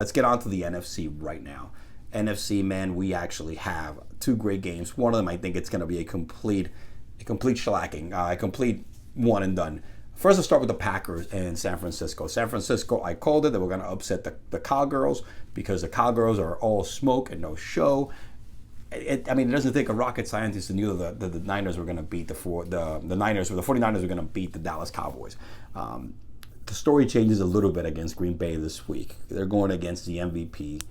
Let's get on to the NFC right now. NFC, man, we actually have two great games. One of them, I think it's going to be a complete shellacking, a complete one and done. First, let's start with the Packers and San Francisco. San Francisco, I called it. They were going to upset the Cowgirls because the Cowgirls are all smoke and no show. It doesn't take a rocket scientist to know that the Niners were going to beat the 49ers were going to beat the Dallas Cowboys. The story changes a little bit against Green Bay this week. They're going against the MVP,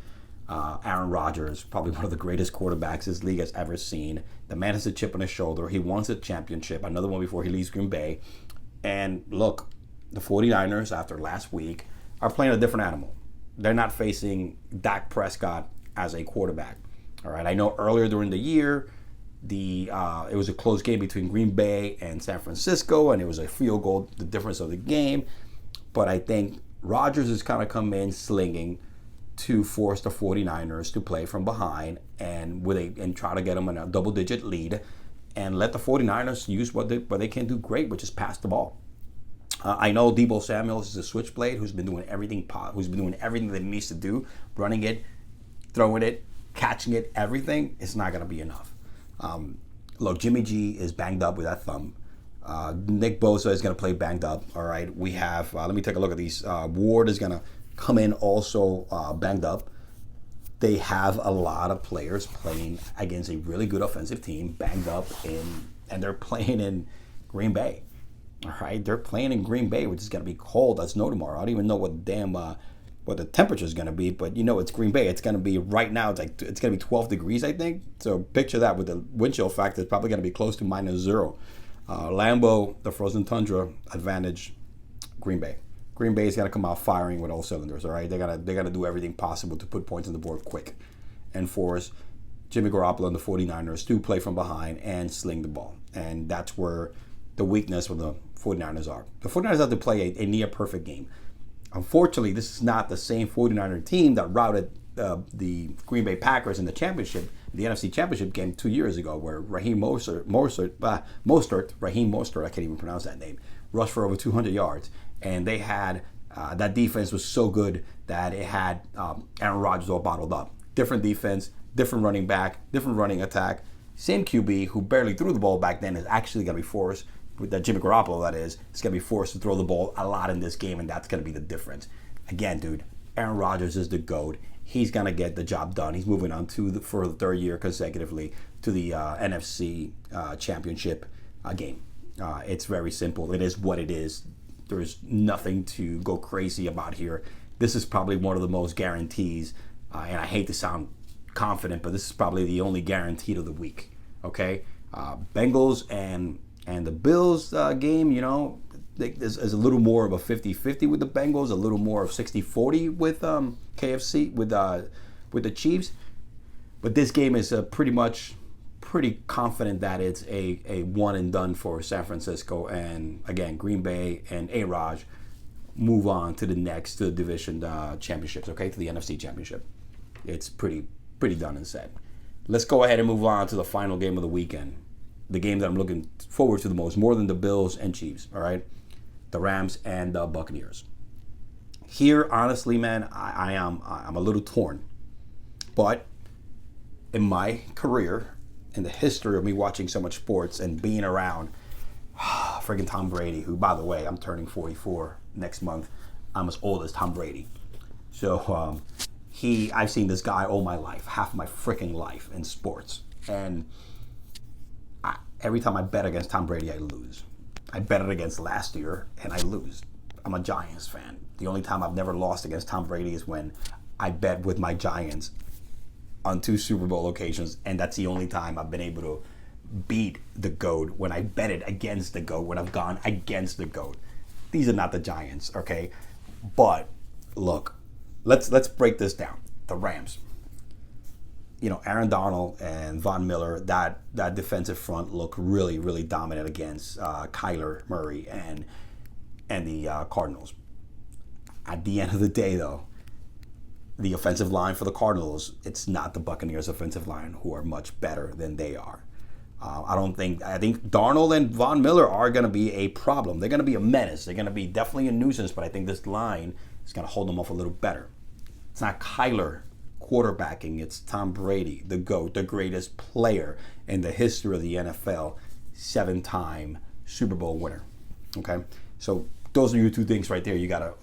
Aaron Rodgers, probably one of the greatest quarterbacks this league has ever seen. The man has a chip on his shoulder. He wants a championship, another one before he leaves Green Bay. And look, the 49ers, after last week, are playing a different animal. They're not facing Dak Prescott as a quarterback. All right, I know earlier during the year, it was a close game between Green Bay and San Francisco, and it was a field goal, the difference of the game. But I think Rodgers has kind of come in slinging to force the 49ers to play from behind and try to get them in a double-digit lead and let the 49ers use what they can do great, which is pass the ball. I know Deebo Samuel is a switchblade who's been doing everything that he needs to do, running it, throwing it, catching it, everything. It's not going to be enough. Look, Jimmy G is banged up with that thumb. Nick Bosa is going to play banged up. All right, we have, let me take a look at these. Ward is going to come in also banged up. They have a lot of players playing against a really good offensive team, banged up, and they're playing in Green Bay. All right, they're playing in Green Bay, which is going to be cold as snow tomorrow. I don't even know what the temperature is going to be, but it's Green Bay. It's going to be right now. It's going to be 12 degrees, I think. So picture that with the wind chill factor. It's probably going to be close to -0. Lambeau, the frozen tundra advantage, Green Bay. Green Bay is going to come out firing with all cylinders, all right? They're going to do everything possible to put points on the board quick and force Jimmy Garoppolo and the 49ers to play from behind and sling the ball. And that's where the weakness of the 49ers are. The 49ers have to play a near-perfect game. Unfortunately, this is not the same 49er team that routed the Green Bay Packers in the NFC Championship game 2 years ago, where Raheem Mostert, I can't even pronounce that name, rushed for over 200 yards. And they had, that defense was so good that it had Aaron Rodgers all bottled up. Different defense, different running back, different running attack. Same QB who barely threw the ball back then is actually going to be forced, with that Jimmy Garoppolo that is going to be forced to throw the ball a lot in this game, and that's going to be the difference. Again, dude, Aaron Rodgers is the GOAT. He's going to get the job done. He's moving on for the third year consecutively to the NFC Championship game. It's very simple. It is what it is. There's nothing to go crazy about here. This is probably one of the most guarantees, and I hate to sound confident, but this is probably the only guaranteed of the week. Okay, Bengals and the Bills game, there's a little more of a 50-50 with the Bengals, a little more of 60-40 with KFC with the Chiefs. But this game is pretty confident that it's a one and done for San Francisco, and again Green Bay and A-Raj move on to the division championships, okay, to the NFC Championship. It's pretty done and said. Let's go ahead and move on to the final game of the weekend, the game that I'm looking forward to the most, more than the Bills and Chiefs. All right, the Rams and the Buccaneers. Here, honestly, man, I'm a little torn, but in my career, in the history of me watching so much sports and being around friggin' Tom Brady, who, by the way, I'm turning 44 next month. I'm as old as Tom Brady. So I've seen this guy all my life, half my freaking life in sports. And every time I bet against Tom Brady, I lose. I bet it against last year, and I lose. I'm a Giants fan. The only time I've never lost against Tom Brady is when I bet with my Giants on 2 Super Bowl occasions, and that's the only time I've been able to beat the GOAT, when I betted against the GOAT, when I've gone against the GOAT. These are not the Giants, okay? But look, let's break this down. The Rams. Aaron Donald and Von Miller, that defensive front look really, really dominant against Kyler Murray and the Cardinals. At the end of the day, though, the offensive line for the Cardinals, it's not the Buccaneers' offensive line, who are much better than they are. I think Darnold and Von Miller are going to be a problem. They're going to be a menace. They're going to be definitely a nuisance, but I think this line is going to hold them off a little better. It's not Kyler quarterbacking. It's Tom Brady, the GOAT, the greatest player in the history of the NFL, 7-time Super Bowl winner. Okay? So those are your two things right there. You got to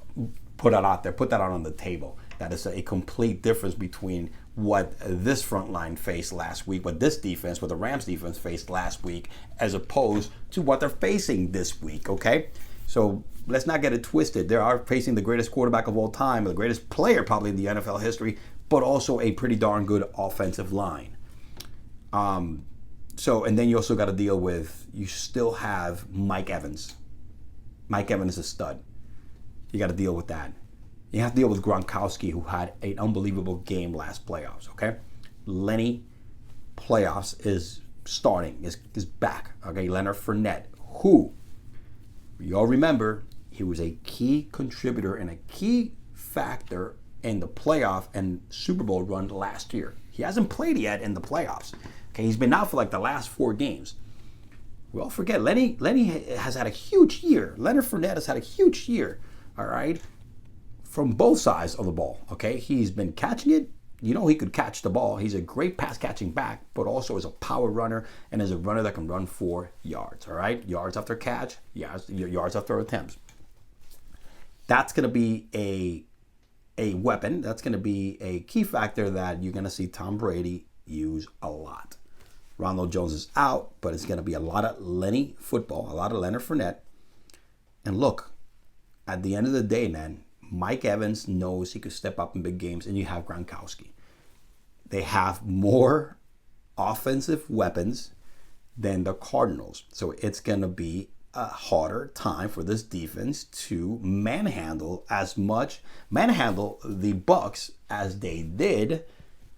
put that out there, put that out on the table. That is a complete difference between what this front line faced last week, what this defense, what the Rams defense faced last week, as opposed to what they're facing this week, okay? So let's not get it twisted. They are facing the greatest quarterback of all time, the greatest player probably in the NFL history, but also a pretty darn good offensive line. And then you also got to deal with, you still have Mike Evans. Mike Evans is a stud. You got to deal with that. You have to deal with Gronkowski, who had an unbelievable game last playoffs, okay? Lenny, playoffs is starting, is back, okay? Leonard Fournette, who, you all remember, he was a key contributor and a key factor in the playoff and Super Bowl run last year. He hasn't played yet in the playoffs, okay? He's been out for like the last 4 games. We all forget, Lenny has had a huge year. Leonard Fournette has had a huge year, all right? From both sides of the ball, okay? He's been catching it. You know he could catch the ball. He's a great pass-catching back, but also is a power runner and is a runner that can run 4 yards, all right? Yards after catch, yards after attempts. That's going to be a weapon. That's going to be a key factor that you're going to see Tom Brady use a lot. Ronald Jones is out, but it's going to be a lot of Lenny football, a lot of Leonard Fournette. And look, at the end of the day, man, Mike Evans knows he could step up in big games, and you have Gronkowski. They have more offensive weapons than the Cardinals. So it's going to be a harder time for this defense to manhandle the Bucs as they did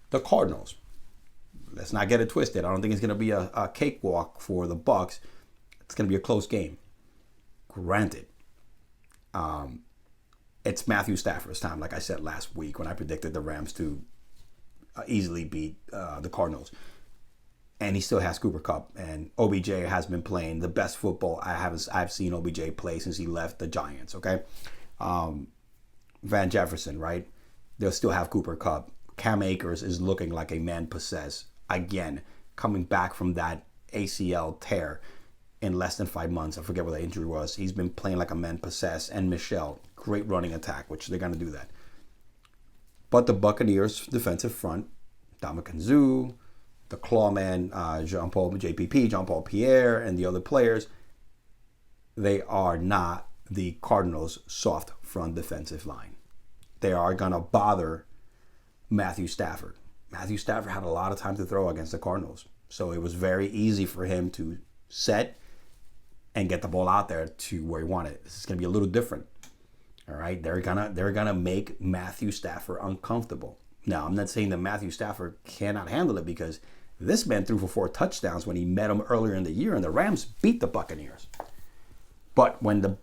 the Cardinals. Let's not get it twisted. I don't think it's going to be a cakewalk for the Bucs. It's going to be a close game. Granted, it's Matthew Stafford's time, like I said last week when I predicted the Rams to easily beat the Cardinals. And he still has Cooper Kupp, and OBJ has been playing the best football I've seen OBJ play since he left the Giants, okay? Van Jefferson, right? They'll still have Cooper Kupp. Cam Akers is looking like a man possessed. Again, coming back from that ACL tear in less than 5 months. I forget what the injury was. He's been playing like a man possessed. And Michelle, great running attack, which they're going to do that. But the Buccaneers defensive front, Ndamukong Suh, the Clawman, Jean Paul Pierre, and the other players, they are not the Cardinals' soft front defensive line. They are going to bother Matthew Stafford. Matthew Stafford had a lot of time to throw against the Cardinals. So it was very easy for him to set and get the ball out there to where he wanted. This is going to be a little different. All right, they're gonna make Matthew Stafford uncomfortable. Now, I'm not saying that Matthew Stafford cannot handle it, because this man threw for 4 touchdowns when he met him earlier in the year, and the Rams beat the Buccaneers. But when the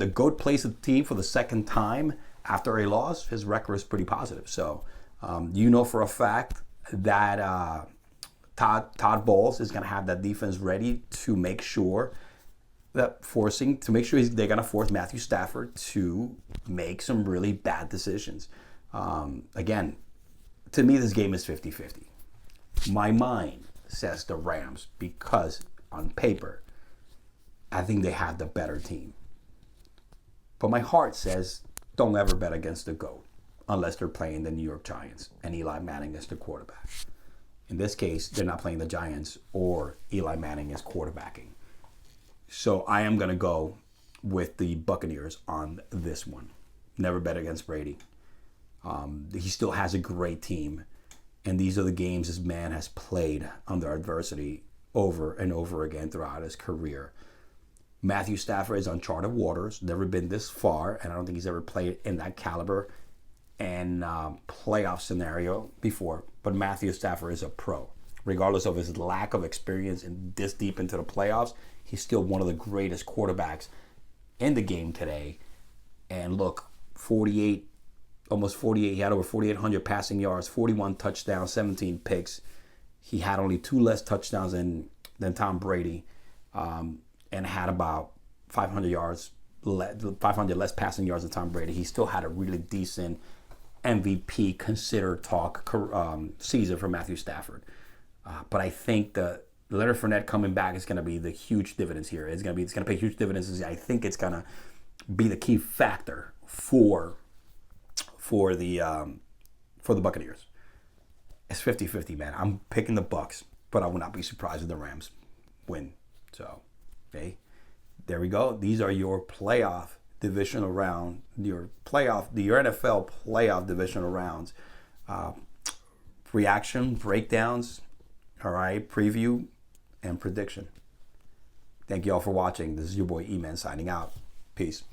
GOAT plays the team for the second time after a loss, his record is pretty positive. So for a fact that Todd Bowles is going to have that defense ready to make sure they're going to force Matthew Stafford to make some really bad decisions. Again, to me, this game is 50-50. My mind says the Rams, because on paper, I think they have the better team. But my heart says don't ever bet against the GOAT unless they're playing the New York Giants and Eli Manning is the quarterback. In this case, they're not playing the Giants or Eli Manning is quarterbacking. So I am going to go with the Buccaneers on this one. Never bet against Brady. He still has a great team. And these are the games this man has played under adversity over and over again throughout his career. Matthew Stafford is uncharted waters, never been this far, and I don't think he's ever played in that caliber and playoff scenario before. But Matthew Stafford is a pro. Regardless of his lack of experience in this deep into the playoffs, he's still one of the greatest quarterbacks in the game today. And look, almost 48. He had over 4,800 passing yards, 41 touchdowns, 17 picks. He had only 2 less touchdowns than Tom Brady, and had about 500 less passing yards than Tom Brady. He still had a really decent MVP consider talk season for Matthew Stafford. But I think the Leonard Fournette coming back is going to be the huge dividends here. It's going to pay huge dividends. I think it's going to be the key factor for the Buccaneers. It's 50-50, man. I'm picking the Bucs, but I will not be surprised if the Rams win. So, okay, there we go. These are your playoff divisional round, your NFL playoff divisional rounds. Reaction, breakdowns, all right, preview, and prediction. Thank you all for watching. This is your boy E-Man signing out. Peace.